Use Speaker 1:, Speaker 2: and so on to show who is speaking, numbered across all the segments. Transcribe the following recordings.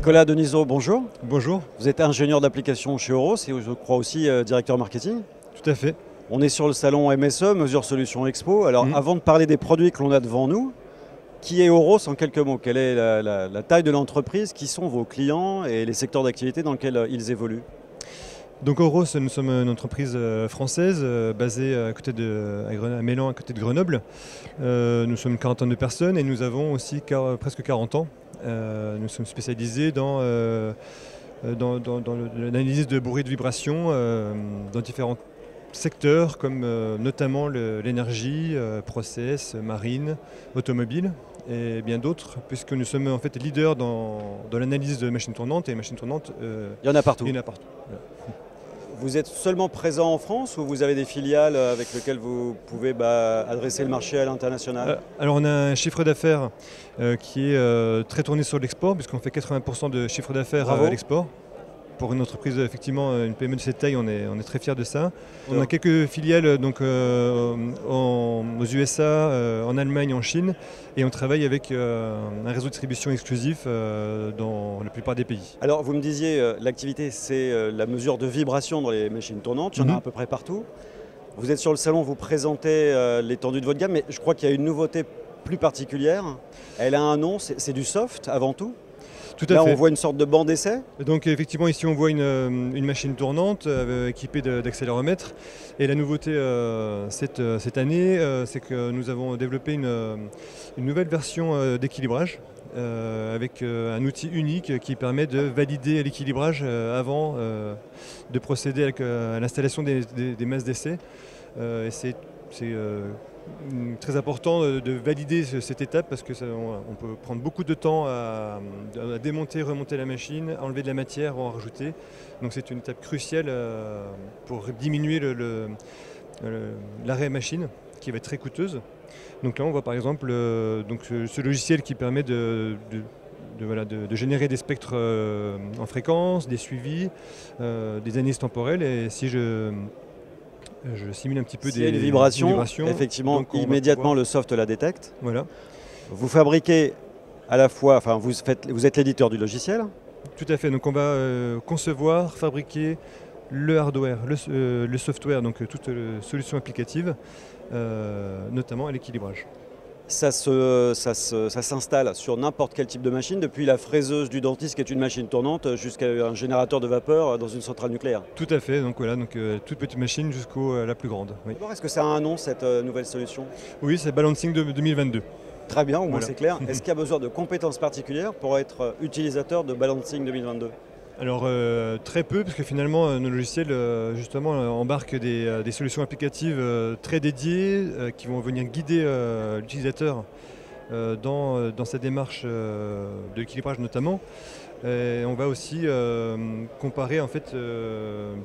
Speaker 1: Nicolas Denisot, bonjour.
Speaker 2: Bonjour.
Speaker 1: Vous êtes ingénieur d'application chez Euros et je crois aussi directeur marketing.
Speaker 2: Tout à fait.
Speaker 1: On est sur le salon MSE, Mesure Solutions Expo. Alors avant de parler des produits que l'on a devant nous, qui est Euros en quelques mots? Quelle est la taille de l'entreprise? Qui sont vos clients et les secteurs d'activité dans lesquels ils évoluent?
Speaker 2: Donc Euros, nous sommes une entreprise française basée à Mélan, à côté de Grenoble. Nous sommes une quarantaine de personnes et nous avons aussi presque 40 ans. Nous sommes spécialisés dans l'analyse de bruit et de vibration dans différents secteurs comme notamment l'énergie, process, marine, automobile et bien d'autres, puisque nous sommes en fait leaders dans l'analyse de machines tournantes, et les machines tournantes,
Speaker 1: il y en a partout.
Speaker 2: Il y en a partout. Voilà.
Speaker 1: Vous êtes seulement présent en France ou vous avez des filiales avec lesquelles vous pouvez adresser le marché à l'international?
Speaker 2: Alors on a un chiffre d'affaires qui est très tourné sur l'export, puisqu'on fait 80% de chiffre d'affaires à l'export. Pour une entreprise, effectivement, une PME de cette taille, on est très fiers de ça. On a quelques filiales donc, aux USA, en Allemagne, en Chine, et on travaille avec un réseau de distribution exclusif dans la plupart des pays.
Speaker 1: Alors vous me disiez, l'activité c'est la mesure de vibration dans les machines tournantes, il y en a à peu près partout. Vous êtes sur le salon, vous présentez l'étendue de votre gamme, mais je crois qu'il y a une nouveauté plus particulière. Elle a un nom, c'est du soft avant tout.
Speaker 2: Tout à fait.
Speaker 1: Là, on voit une sorte de banc d'essai.
Speaker 2: Donc effectivement, ici on voit une machine tournante équipée d'accéléromètre. Et la nouveauté cette année, c'est que nous avons développé une nouvelle version d'équilibrage avec un outil unique qui permet de valider l'équilibrage avant de procéder à l'installation des masses d'essai. Et c'est très important de valider cette étape parce qu'on peut prendre beaucoup de temps à démonter, remonter la machine, enlever de la matière ou en rajouter. Donc c'est une étape cruciale pour diminuer l'arrêt machine qui va être très coûteuse. Donc là on voit par exemple ce logiciel qui permet de générer des spectres en fréquence, des suivis, des analyses temporelles. Et si je simule un petit peu des
Speaker 1: vibrations, effectivement, donc immédiatement le soft la détecte.
Speaker 2: Voilà.
Speaker 1: Vous fabriquez à la fois, enfin vous êtes l'éditeur du logiciel.
Speaker 2: Tout à fait, donc on va concevoir, fabriquer le hardware, le software, donc toute solution applicative, notamment à l'équilibrage.
Speaker 1: Ça s'installe sur n'importe quel type de machine, depuis la fraiseuse du dentiste qui est une machine tournante jusqu'à un générateur de vapeur dans une centrale nucléaire.
Speaker 2: Tout à fait, donc voilà, toute petite machine jusqu'à la plus grande. Oui.
Speaker 1: Est-ce que ça a un nom cette nouvelle solution?
Speaker 2: Oui, c'est Balancing 2022.
Speaker 1: Très bien, au moins c'est clair. Est-ce qu'il y a besoin de compétences particulières pour être utilisateur de Balancing 2022?
Speaker 2: Alors très peu, parce que finalement nos logiciels justement embarquent des solutions applicatives très dédiées qui vont venir guider l'utilisateur dans sa démarche de l'équilibrage notamment. Et on va aussi comparer en fait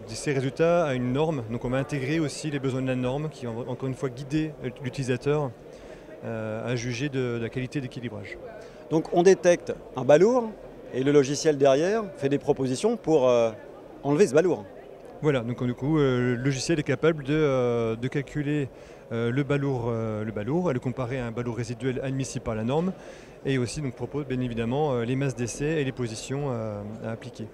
Speaker 2: ces résultats à une norme. Donc on va intégrer aussi les besoins de la norme qui vont encore une fois guider l'utilisateur à juger de la qualité d'équilibrage.
Speaker 1: Donc on détecte un balourd. Et le logiciel derrière fait des propositions pour enlever ce balourd.
Speaker 2: Voilà, donc du coup, le logiciel est capable de calculer le balourd, et le comparer à un balourd résiduel admissible par la norme, et aussi donc, propose bien évidemment les masses d'essai et les positions à appliquer.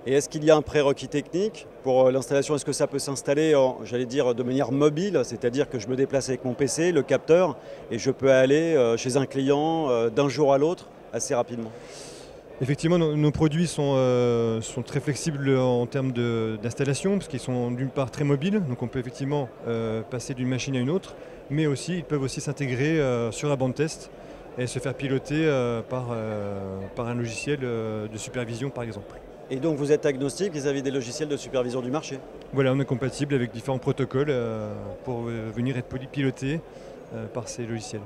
Speaker 1: Et est-ce qu'il y a un prérequis technique pour l'installation? Est-ce que ça peut s'installer, j'allais dire, de manière mobile, c'est-à-dire que je me déplace avec mon PC, le capteur, et je peux aller chez un client d'un jour à l'autre assez rapidement?
Speaker 2: Effectivement, nos produits sont très flexibles en termes d'installation, parce qu'ils sont d'une part très mobiles, donc on peut effectivement passer d'une machine à une autre, mais aussi ils peuvent aussi s'intégrer sur la bande test et se faire piloter par un logiciel de supervision par exemple.
Speaker 1: Et donc vous êtes agnostique vis-à-vis des logiciels de supervision du marché?
Speaker 2: Voilà, on est compatible avec différents protocoles pour venir être piloté par ces logiciels.